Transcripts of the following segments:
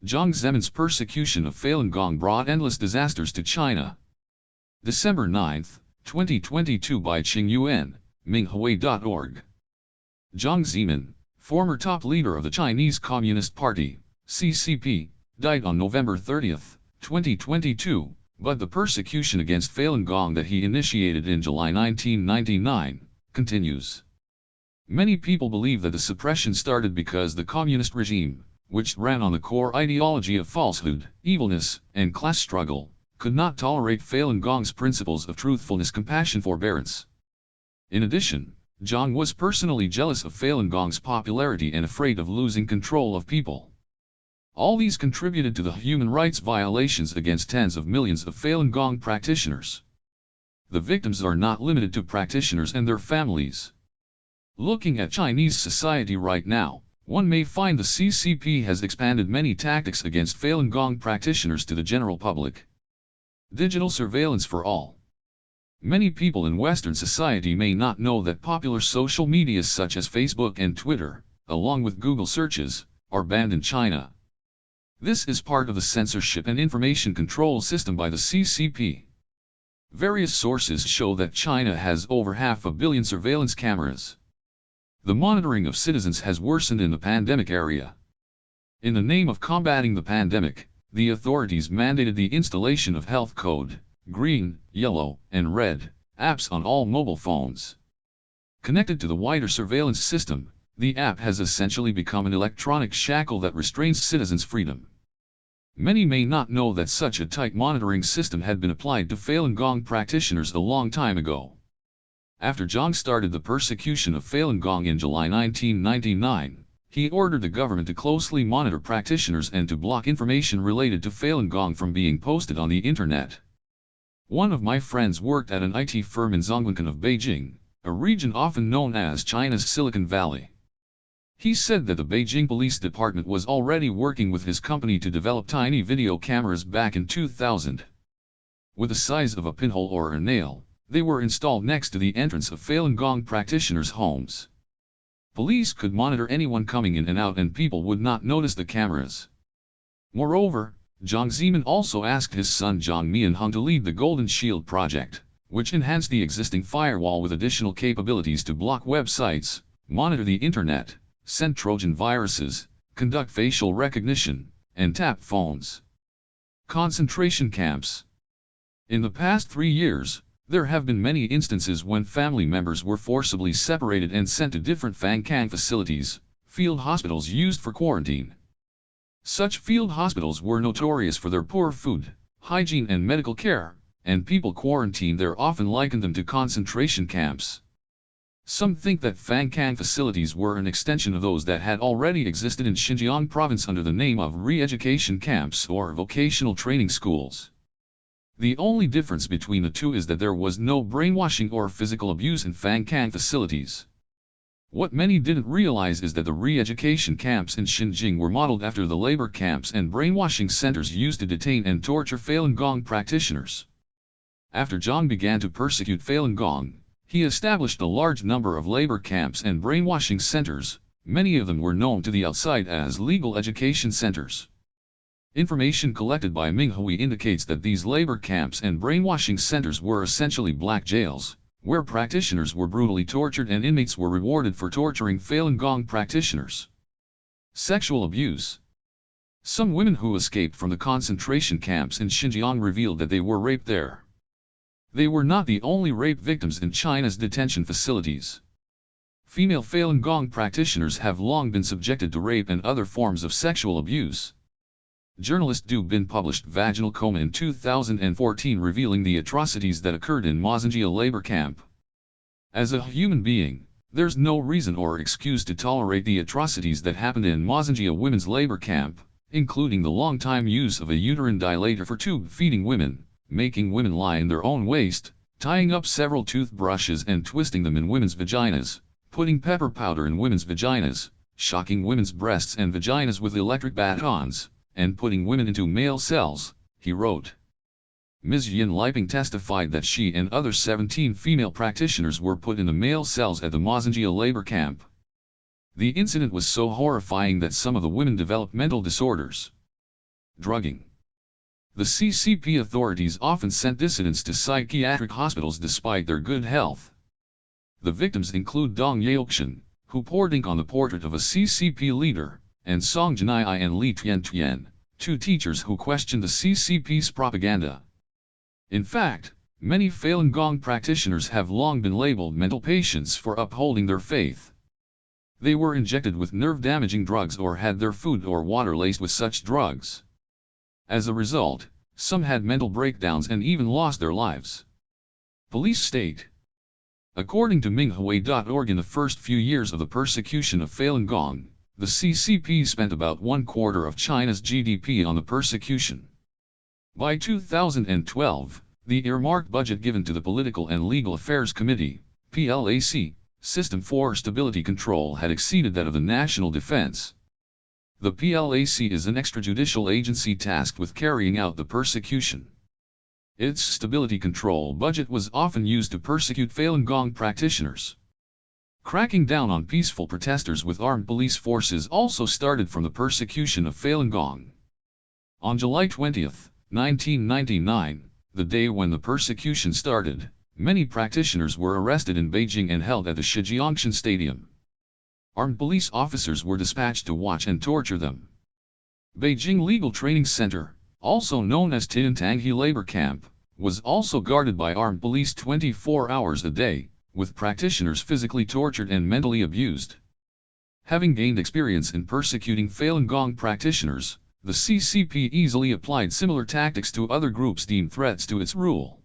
Jiang Zemin's persecution of Falun Gong brought endless disasters to China. December 9, 2022 by Qingyuan, Minghui.org. Jiang Zemin, former top leader of the Chinese Communist Party, CCP, died on November 30, 2022, but the persecution against Falun Gong that he initiated in July 1999 continues. Many people believe that the suppression started because the communist regime, which ran on the core ideology of falsehood, evilness, and class struggle, could not tolerate Falun Gong's principles of truthfulness, compassion, forbearance. In addition, Jiang was personally jealous of Falun Gong's popularity and afraid of losing control of people. All these contributed to the human rights violations against tens of millions of Falun Gong practitioners. The victims are not limited to practitioners and their families. Looking at Chinese society right now, one may find the CCP has expanded many tactics against Falun Gong practitioners to the general public. Digital surveillance for all. Many people in Western society may not know that popular social medias such as Facebook and Twitter, along with Google searches, are banned in China. This is part of the censorship and information control system by the CCP. Various sources show that China has over 500 million surveillance cameras. The monitoring of citizens has worsened in the pandemic area. In the name of combating the pandemic, the authorities mandated the installation of health code, green, yellow, and red, apps on all mobile phones. Connected to the wider surveillance system, the app has essentially become an electronic shackle that restrains citizens' freedom. Many may not know that such a tight monitoring system had been applied to Falun Gong practitioners a long time ago. After Jiang started the persecution of Falun Gong in July 1999, he ordered the government to closely monitor practitioners and to block information related to Falun Gong from being posted on the internet. One of my friends worked at an IT firm in Zhongguancun of Beijing, a region often known as China's Silicon Valley. He said that the Beijing Police Department was already working with his company to develop tiny video cameras back in 2000. With the size of a pinhole or a nail, they were installed next to the entrance of Falun Gong practitioners' homes. Police could monitor anyone coming in and out and people would not notice the cameras. Moreover, Jiang Zemin also asked his son Jiang Mianheng to lead the Golden Shield project, which enhanced the existing firewall with additional capabilities to block websites, monitor the internet, send Trojan viruses, conduct facial recognition, and tap phones. Concentration camps. In the past 3 years, there have been many instances when family members were forcibly separated and sent to different Fangkang facilities, field hospitals used for quarantine. Such field hospitals were notorious for their poor food, hygiene and medical care, and people quarantined there often likened them to concentration camps. Some think that Fangkang facilities were an extension of those that had already existed in Xinjiang province under the name of re-education camps or vocational training schools. The only difference between the two is that there was no brainwashing or physical abuse in Fangkang facilities. What many didn't realize is that the re-education camps in Xinjiang were modeled after the labor camps and brainwashing centers used to detain and torture Falun Gong practitioners. After Jiang began to persecute Falun Gong, he established a large number of labor camps and brainwashing centers. Many of them were known to the outside as legal education centers. Information collected by Minghui indicates that these labor camps and brainwashing centers were essentially black jails, where practitioners were brutally tortured and inmates were rewarded for torturing Falun Gong practitioners. Sexual abuse. Some women who escaped from the concentration camps in Xinjiang revealed that they were raped there. They were not the only rape victims in China's detention facilities. Female Falun Gong practitioners have long been subjected to rape and other forms of sexual abuse. Journalist Du Bin published Vaginal Coma in 2014 revealing the atrocities that occurred in Masanjia labor camp. As a human being, there's no reason or excuse to tolerate the atrocities that happened in Masanjia women's labor camp, including the long-time use of a uterine dilator for tube-feeding women, making women lie in their own waste, tying up several toothbrushes and twisting them in women's vaginas, putting pepper powder in women's vaginas, shocking women's breasts and vaginas with electric batons, and putting women into male cells, he wrote. Ms. Yin Liping testified that she and other 17 female practitioners were put in the male cells at the Masanjia labor camp. The incident was so horrifying that some of the women developed mental disorders. drugging. The CCP authorities often sent dissidents to psychiatric hospitals despite their good health. The victims include Dong Yaoxian, who poured ink on the portrait of a CCP leader, and Song Jinai and Li Tiantian, two teachers who questioned the CCP's propaganda. In fact, many Falun Gong practitioners have long been labeled mental patients for upholding their faith. They were injected with nerve-damaging drugs or had their food or water laced with such drugs. As a result, some had mental breakdowns and even lost their lives. Police state. According to Minghui.org, in the first few years of the persecution of Falun Gong, the CCP spent about 1/4 of China's GDP on the persecution. By 2012, the earmarked budget given to the Political and Legal Affairs Committee, PLAC, System for Stability Control had exceeded that of the National Defense. The PLAC is an extrajudicial agency tasked with carrying out the persecution. Its stability control budget was often used to persecute Falun Gong practitioners. Cracking down on peaceful protesters with armed police forces also started from the persecution of Falun Gong. On July 20, 1999, the day when the persecution started, many practitioners were arrested in Beijing and held at the Shijiangshan Stadium. Armed police officers were dispatched to watch and torture them. Beijing Legal Training Center, also known as Tintanghe Labor Camp, was also guarded by armed police 24 hours a day, with practitioners physically tortured and mentally abused. Having gained experience in persecuting Falun Gong practitioners, the CCP easily applied similar tactics to other groups deemed threats to its rule.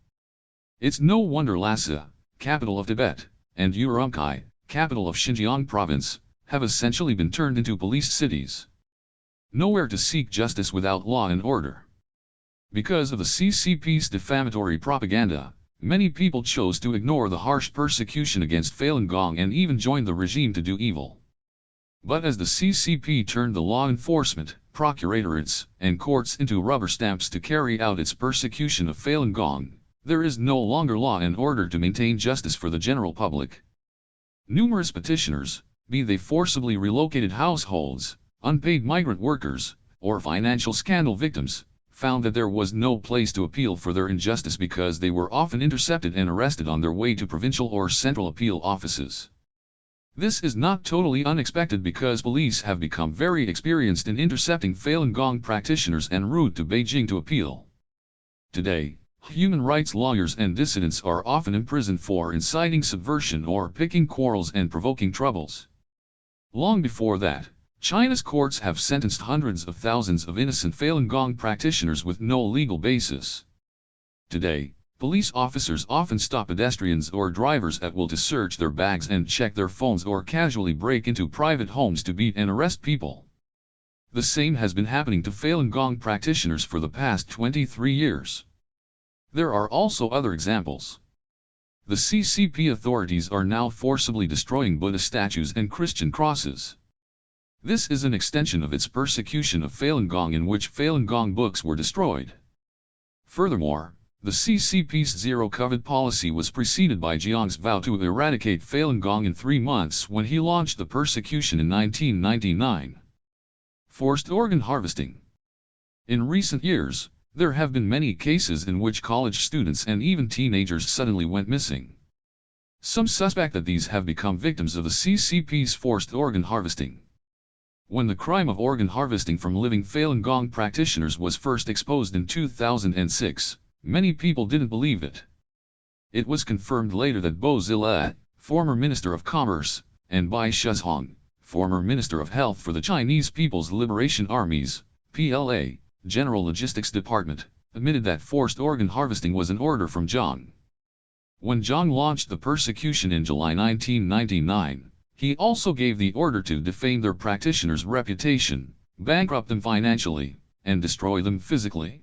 It's no wonder Lhasa, capital of Tibet, and Urumqi, capital of Xinjiang province, have essentially been turned into police cities. Nowhere to seek justice without law and order. Because of the CCP's defamatory propaganda, many people chose to ignore the harsh persecution against Falun Gong and even joined the regime to do evil. But as the CCP turned the law enforcement, procuratorates, and courts into rubber stamps to carry out its persecution of Falun Gong, there is no longer law and order to maintain justice for the general public. Numerous petitioners, be they forcibly relocated households, unpaid migrant workers, or financial scandal victims, found that there was no place to appeal for their injustice because they were often intercepted and arrested on their way to provincial or central appeal offices. This is not totally unexpected because police have become very experienced in intercepting Falun Gong practitioners en route to Beijing to appeal. Today, human rights lawyers and dissidents are often imprisoned for inciting subversion or picking quarrels and provoking troubles. Long before that, China's courts have sentenced hundreds of thousands of innocent Falun Gong practitioners with no legal basis. Today, police officers often stop pedestrians or drivers at will to search their bags and check their phones or casually break into private homes to beat and arrest people. The same has been happening to Falun Gong practitioners for the past 23 years. There are also other examples. The CCP authorities are now forcibly destroying Buddha statues and Christian crosses. This is an extension of its persecution of Falun Gong, in which Falun Gong books were destroyed. Furthermore, the CCP's zero-COVID policy was preceded by Jiang's vow to eradicate Falun Gong in 3 months when he launched the persecution in 1999. Forced organ harvesting. In recent years, there have been many cases in which college students and even teenagers suddenly went missing. Some suspect that these have become victims of the CCP's forced organ harvesting. When the crime of organ harvesting from living Falun Gong practitioners was first exposed in 2006, many people didn't believe it. It was confirmed later that Bo Zilla, former Minister of Commerce, and Bai Shuzhong, former Minister of Health for the Chinese People's Liberation Armies, PLA, General Logistics Department, admitted that forced organ harvesting was an order from Jiang. When Jiang launched the persecution in July 1999, he also gave the order to defame their practitioners' reputation, bankrupt them financially, and destroy them physically.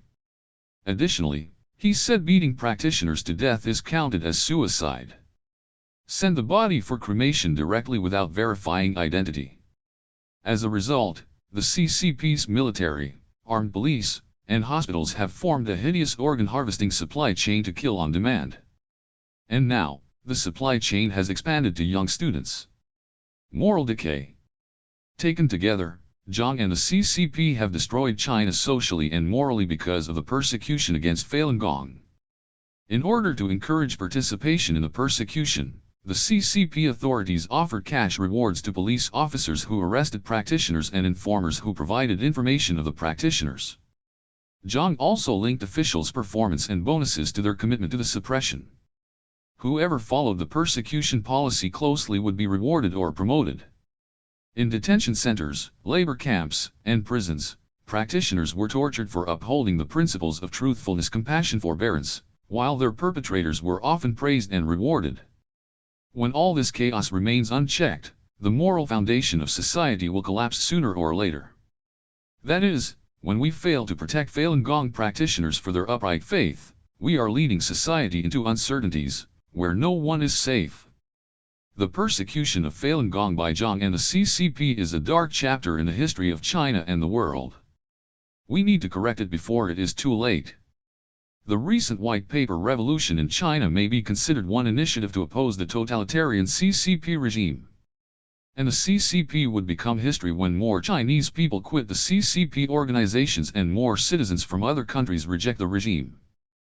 Additionally, he said beating practitioners to death is counted as suicide. Send the body for cremation directly without verifying identity. As a result, the CCP's military, armed police, and hospitals have formed a hideous organ harvesting supply chain to kill on demand. And now, the supply chain has expanded to young students. Moral decay. Taken together, Jiang and the CCP have destroyed China socially and morally because of the persecution against Falun Gong. In order to encourage participation in the persecution, the CCP authorities offered cash rewards to police officers who arrested practitioners and informers who provided information of the practitioners. Jiang also linked officials' performance and bonuses to their commitment to the suppression. Whoever followed the persecution policy closely would be rewarded or promoted. In detention centers, labor camps, and prisons, practitioners were tortured for upholding the principles of truthfulness, compassion, forbearance, while their perpetrators were often praised and rewarded. When all this chaos remains unchecked, the moral foundation of society will collapse sooner or later. That is, when we fail to protect Falun Gong practitioners for their upright faith, we are leading society into uncertainties, where no one is safe. The persecution of Falun Gong by Jiang and the CCP is a dark chapter in the history of China and the world. We need to correct it before it is too late. The recent white paper revolution in China may be considered one initiative to oppose the totalitarian CCP regime. And the CCP would become history when more Chinese people quit the CCP organizations and more citizens from other countries reject the regime.